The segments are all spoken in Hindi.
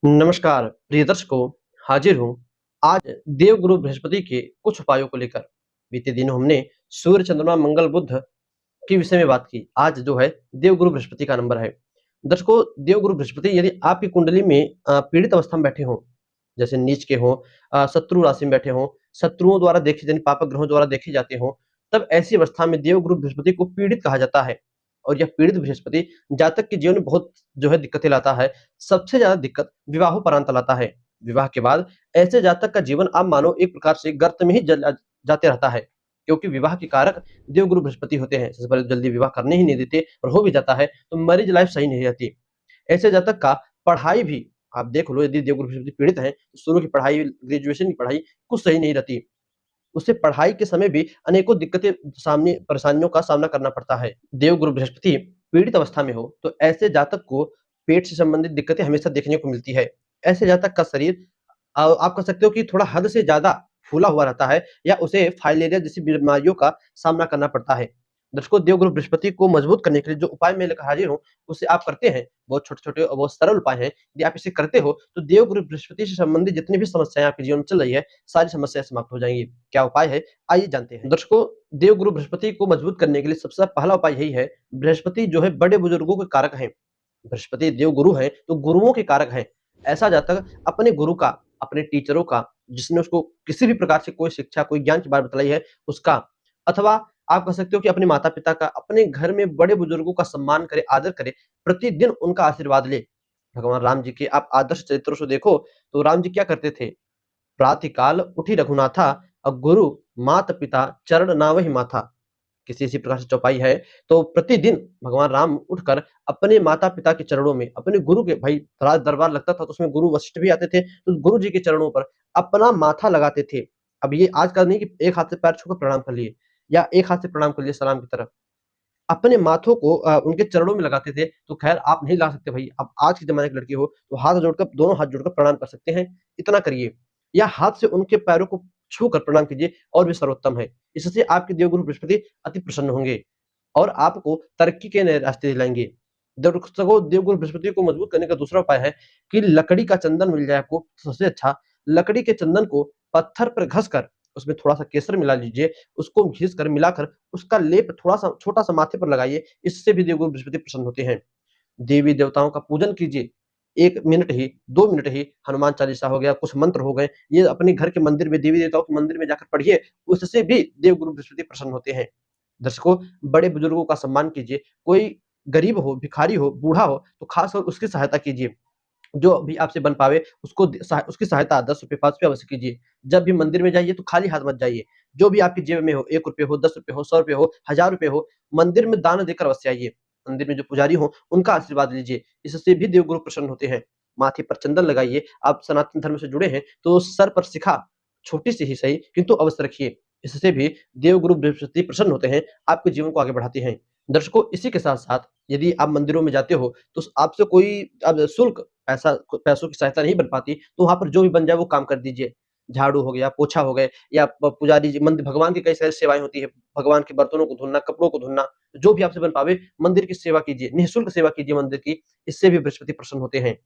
नमस्कार प्रिय दर्शकों, हाजिर हूँ आज देवगुरु बृहस्पति के कुछ उपायों को लेकर। बीते दिनों हमने सूर्य, चंद्रमा, मंगल, बुध के विषय में बात की। आज जो है देवगुरु बृहस्पति का नंबर है। दर्शकों, देवगुरु बृहस्पति यदि आपकी कुंडली में पीड़ित अवस्था में बैठे हों, जैसे नीच के हों, शत्रु राशि में बैठे हों, शत्रुओं द्वारा देखे यानी पापक ग्रहों द्वारा देखे जाते हों, तब ऐसी अवस्था में देवगुरु बृहस्पति को पीड़ित कहा जाता है। और यह पीड़ित बृहस्पति जातक के जीवन में बहुत जो है दिक्कतें लाता है। सबसे ज़्यादा दिक्कत विवाहोपरांत लाता है। विवाह के बाद ऐसे जातक का जीवन आप मानो एक प्रकार से गर्त में ही जाते रहता है, क्योंकि विवाह के कारक देवगुरु बृहस्पति होते हैं। सबसे पहले तो जल्दी विवाह करने ही नहीं देते और हो भी जाता है तो मैरिज लाइफ सही नहीं रहती। ऐसे जातक का पढ़ाई भी आप देख लो, यदि देवगुरु बृहस्पति पीड़ित हैं तो शुरू की पढ़ाई, ग्रेजुएशन की पढ़ाई कुछ सही नहीं रहती। उसे पढ़ाई के समय भी अनेकों दिक्कतें सामने परेशानियों का सामना करना पड़ता है। देवगुरु बृहस्पति पीड़ित अवस्था में हो तो ऐसे जातक को पेट से संबंधित दिक्कतें हमेशा देखने को मिलती है। ऐसे जातक का शरीर आप कह सकते हो कि थोड़ा हद से ज़्यादा फूला हुआ रहता है या उसे फाइलेरिया जैसी बीमारियों का सामना करना पड़ता है। दर्शकों, देवगुरु बृहस्पति को मजबूत करने के लिए जो उपाय मैं लेकर हाजिर हूँ, उसे आप करते हैं। बहुत छोटे-छोटे और बहुत सरल उपाय हैं। यदि आप इसे करते हो, तो देवगुरु बृहस्पति से संबंधित जितनी भी समस्याएँ आपके जीवन में चल रही है, सारी समस्याएँ समाप्त हो जाएँगी। क्या उपाय है? आइए जानते हैं। दर्शकों, देवगुरु बृहस्पति को मजबूत करने के लिए सबसे पहला उपाय यही है, बृहस्पति जो है बड़े बुजुर्गों के कारक हैं। बृहस्पति देवगुरु हैं, तो गुरुओं के कारक हैं। ऐसा जातक अपने गुरु का, अपने टीचरों का, जिसने उसको किसी भी प्रकार से कोई शिक्षा, कोई ज्ञान की बात बतलाई है, उसका, अथवा आप कह सकते हो कि अपने माता-पिता का, अपने घर में बड़े बुजुर्गों का सम्मान करे, आदर करे, प्रतिदिन उनका आशीर्वाद ले। भगवान राम जी के आप आदर्श चरित्रों से देखो, तो राम जी क्या करते थे? प्रातःकाल उठी रघुनाथा, गुरु मात पिता चरण नावहि माथा। किसी इसी प्रकार से चौपाई है, तो प्रतिदिन भगवान राम उठकर अपने माता-पिता के चरणों में, अपने गुरु के, भाई राज दरबार लगता था तो उसमें गुरु वशिष्ठ भी आते थे, तो गुरु जी के चरणों पर अपना माथा लगाते थे। अब ये आज का नहीं कि एक हाथ से पैर छूकर प्रणाम कर लिए या एक हाथ से प्रणाम कर लिए सलाम की तरफ। अपने माथों को उनके चरणों में लगाते थे, तो ख़ैर आप नहीं लगा सकते भई, अब आज के ज़माने की लड़की हो, तो हाथ जोड़कर, दोनों हाथ जोड़कर प्रणाम कर सकते हैं, इतना करिए। या हाथ से उनके पैरों को छूकर प्रणाम कीजिए, और भी सर्वोत्तम है। इससे आपके देवगुरु बृहस्पति अति प्रसन्न होंगे और आपको तरक्की के नए रास्ते दिलाएँगे। दर्शकों, देवगुरु बृहस्पति को मजबूत करने का दूसरा उपाय है कि लकड़ी का चंदन मिल जाए आपको, तो सबसे अच्छा, लकड़ी के चंदन को पत्थर पर घस कर उसमें थोड़ा-सा केसर मिला लीजिए, उसको घिस कर मिलाकर उसका लेप थोड़ा-सा छोटा-सा माथे पर लगाइए, इससे भी देवगुरु बृहस्पति प्रसन्न होते हैं। देवी-देवताओं का पूजन कीजिए, 1 मिनट ही, 2 मिनट ही, हनुमान चालीसा हो गया, कुछ मंत्र हो गए, ये अपने घर के मंदिर में, देवी-देवताओं के मंदिर में जाकर पढ़िए, उससे भी देवगुरु बृहस्पति प्रसन्न होते हैं। दर्शकों, बड़े बुजुर्गों का सम्मान कीजिए, कोई गरीब हो, भिखारी हो, बूढ़ा हो, तो खासकर उसकी सहायता कीजिए। जो भी आपसे बन पावे उसको उसकी सहायता ₹10 ₹5 अवश्य कीजिए। जब भी मंदिर में जाइए तो खाली हाथ मत जाइए। जो भी आपकी जेब में हो, ₹1 हो, ₹10 हो, ₹100 हो, ₹1000 हो, मंदिर में दान देकर अवश्य आइए। मंदिर में जो पुजारी हो उनका आशीर्वाद लीजिए, इससे भी देवगुरु प्रसन्न होते हैं। माथे पर चंदन लगाइए, आप सनातन धर्म से जुड़े हैं तो सर पर शिखा, छोटी-सी ही सही किंतु अवश्य रखिए। इससे भी देवगुरु बृहस्पति प्रसन्न होते हैं, आपके जीवन को आगे बढ़ाते हैं। दर्शकों, इसी के साथ-साथ यदि आप मंदिरों में जाते हो तो आपसे कोई अब शुल्क, पैसों की सहायता नहीं बन पाती, तो वहाँ पर जो भी बन जाए वो काम कर दीजिए। झाड़ू हो गया, पोछा हो गए, या पुजारी जी, मंदिर भगवान की कई सारी सेवाएँ होती है। भगवान के बर्तनों को धुलना, कपड़ों को धुलना, जो भी आपसे बन पावे, मंदिर की सेवा कीजिए, निःशुल्क सेवा कीजिए मंदिर की, इससे भी बृहस्पति प्रसन्न होते हैं।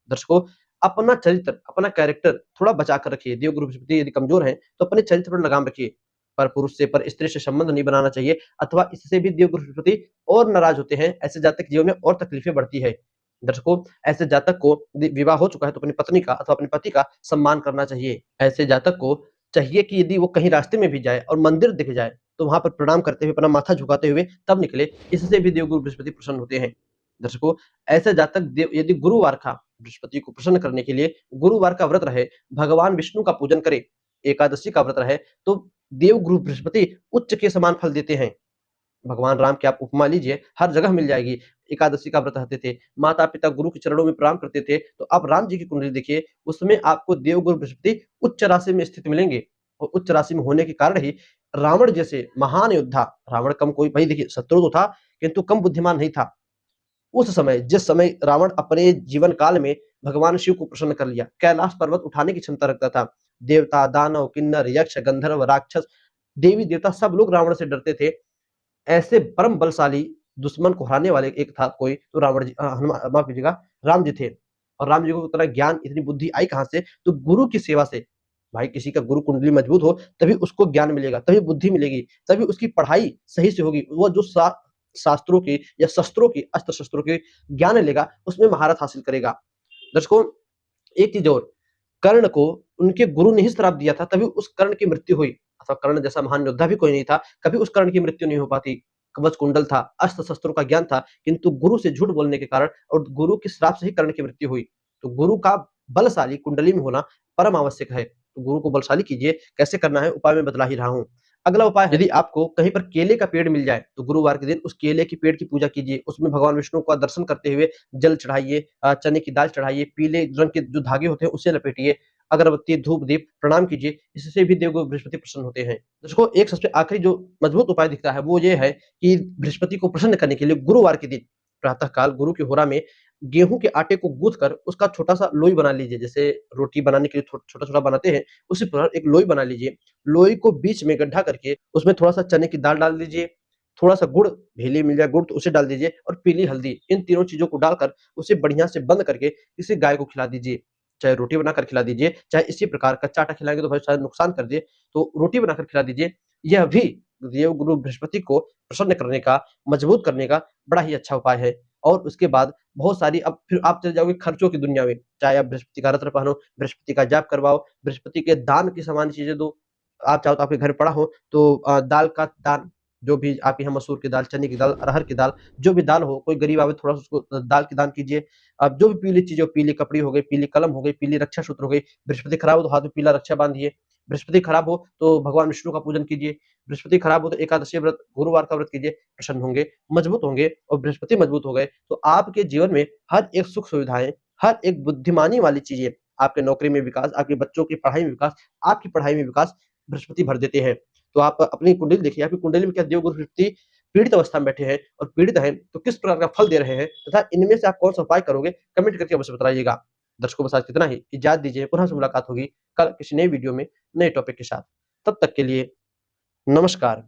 दर्शकों, अपना चरित्र, अपना कैरेक्टर थोड़ा बचा कर रखिए। देवगुरु बृहस्पति यदि कमज़ोर हैं, तो अपने चरित्र पर लगाम रखिए। परपुरुष से, परस्त्री से संबंध नहीं बनाना चाहिए, अथवा इससे भी देवगुरु बृहस्पति और नाराज़ होते हैं। ऐसे जातक के जीवन में और तकलीफ़ें बढ़ती है। दर्शकों, ऐसे जातक को यदि विवाह हो चुका है तो अपनी पत्नी का अथवा अपने पति का सम्मान करना चाहिए। ऐसे जातक को चाहिए कि यदि वो कहीं रास्ते में भी जाए और मंदिर दिख जाए, तो वहाँ पर प्रणाम करते हुए, अपना माथा झुकाते हुए तब निकले। इससे भी देवगुरु बृहस्पति प्रसन्न होते हैं। दर्शकों, ऐसे जातक देव यदि गुरुवार का, बृहस्पति को प्रसन्न करने के लिए गुरुवार का व्रत रहे, भगवान विष्णु का पूजन करे, एकादशी का व्रत रहे, तो देवगुरु बृहस्पति उच्च के समान फल देते हैं। भगवान राम की आप उपमा लीजिए, हर जगह मिल जाएगी। एकादशी का व्रत रखते थे, माता-पिता गुरु के चरणों में प्रणाम करते थे, तो आप राम जी की कुंडली देखिए, उसमें आपको देवगुरु बृहस्पति उच्च राशि में स्थित मिलेंगे। और उच्च राशि में होने के कारण ही रावण जैसे महान योद्धा, रावण कम कोई, भाई देखिए शत्रु तो था, किंतु कम बुद्धिमान नहीं था। उस समय, जिस समय रावण अपने जीवन काल में भगवान शिव को प्रसन्न कर लिया, कैलाश पर्वत उठाने की क्षमता रखता था। देवता, दानव, किन्नर, यक्ष, गंधर्व, राक्षस, देवी-देवता सब लोग रावण से डरते थे। ऐसे परम बलशाली दुश्मन को हराने वाले एक था कोई, तो रावण जी, हनुमान, माफ कीजिएगा, राम जी थे। और राम जी को इतना ज्ञान, इतनी बुद्धि आई कहाँ से? तो गुरु की सेवा से। भाई किसी का गुरु कुंडली मजबूत हो तभी उसको ज्ञान मिलेगा, तभी बुद्धि मिलेगी, तभी उसकी पढ़ाई सही से होगी। वो जो शास्त्रों की या शस्त्रों की, अस्त्र शस्त्रों की ज्ञान लेगा, उसमें महारत हासिल करेगा। दर्शकों, एक चीज और, कर्ण को उनके गुरु ने ही श्राप दिया था, तभी उस कर्ण की मृत्यु हुई। अथवा कर्ण जैसा महान योद्धा भी कोई नहीं था, कभी उस कर्ण की मृत्यु नहीं हो पाती। कवच कुंडल था, अस्त्र शस्त्रों का ज्ञान था, किंतु गुरु से झूठ बोलने के कारण और गुरु के श्राप से ही कर्ण की मृत्यु हुई। तो गुरु का बलशाली कुंडली में होना परम आवश्यक है। तो गुरु को बलशाली कीजिए। कैसे करना है, उपाय मैं बतला ही रहा हूं। अगला उपाय है, यदि आपको कहीं पर केले का पेड़ मिल जाए तो गुरुवार के दिन उस केले के पेड़ की पूजा कीजिए। उसमें भगवान विष्णु का दर्शन करते हुए जल चढ़ाइए, चने की दाल चढ़ाइए, पीले रंग के जो धागे होते हैं उससे लपेटिए, अगरबत्ती, धूप, दीप प्रणाम कीजिए। इससे भी देवगुरु बृहस्पति प्रसन्न होते हैं। दोस्तों, एक सबसे आखिरी जो मजबूत उपाय दिखता है वो ये है कि बृहस्पति को प्रसन्न करने के लिए गुरुवार के दिन प्रातः काल गुरु की होरा में गेहूं के आटे को गूंथ कर उसका छोटा सा लोई बना लीजिए। जैसे रोटी बनाने के लिए छोटा छोटा बनाते हैं, उसी प्रकार एक लोई बना लीजिए। लोई को बीच में गड्ढा करके उसमें थोड़ा सा चने की दाल डाल दीजिए, थोड़ा सा गुड़, भेली मिल जाए गुड़ तो उसे डाल दीजिए, और पीली हल्दी, इन तीनों चीजों को डालकर उसे बढ़िया से बंद करके किसी गाय को खिला दीजिए। चाहे रोटी बनाकर खिला दीजिए, चाहे इसी प्रकार कच्चा आटा खिलाएंगे तो भाई शायद नुकसान कर दे, तो रोटी बनाकर खिला दीजिए। यह भी देवगुरु बृहस्पति को प्रसन्न करने का, मजबूत करने का बड़ा ही अच्छा उपाय है। और उसके बाद बहुत सारी, अब फिर आप चले जाओगे खर्चों की दुनिया में। चाहे आप बृहस्पति का रत्न पहनो, बृहस्पति का जाप करवाओ, बृहस्पति के दान की सामान्य चीजें दो। आप चाहो तो आपके घर पड़ा हो तो दाल का दान, जो भी आपके यहाँ मसूर की दाल, चने की दाल, अरहर की दाल, जो भी दाल हो, कोई गरीब आवे थोड़ा सा उसको दाल की दान कीजिए। अब जो भी पीली चीजें हो, पीली कपड़ी हो गई, पीली कलम हो गई, पीली रक्षा सूत्र हो गई। बृहस्पति खराब हो तो हाथ में पीला रक्षा बांधिए। बृहस्पति खराब हो तो भगवान विष्णु का पूजन कीजिए। बृहस्पति खराब हो तो एकादशी व्रत, गुरुवार का व्रत कीजिए। प्रसन्न होंगे, मजबूत होंगे, और बृहस्पति मजबूत हो गए तो आपके जीवन में हर एक सुख सुविधाएं, हर एक बुद्धिमानी वाली चीजें, आपके नौकरी में विकास, आपके बच्चों की पढ़ाई में विकास, आपकी पढ़ाई में विकास बृहस्पति भर देते हैं। तो आप अपनी कुंडली देखिए, आपकी कुंडली में क्या देवगुरु बृहस्पति पीड़ित अवस्था में बैठे हैं और पीड़ित हैं तो किस प्रकार का फल दे रहे हैं, तथा इनमें से आप कौन सा उपाय करोगे, कमेंट करके अवश्य बताइएगा। दर्शकों, बस आज कितना ही, इजाजत दीजिए, पुनः से मुलाकात होगी कल किसी नई वीडियो में, नए टॉपिक के साथ। तब तक के लिए नमस्कार।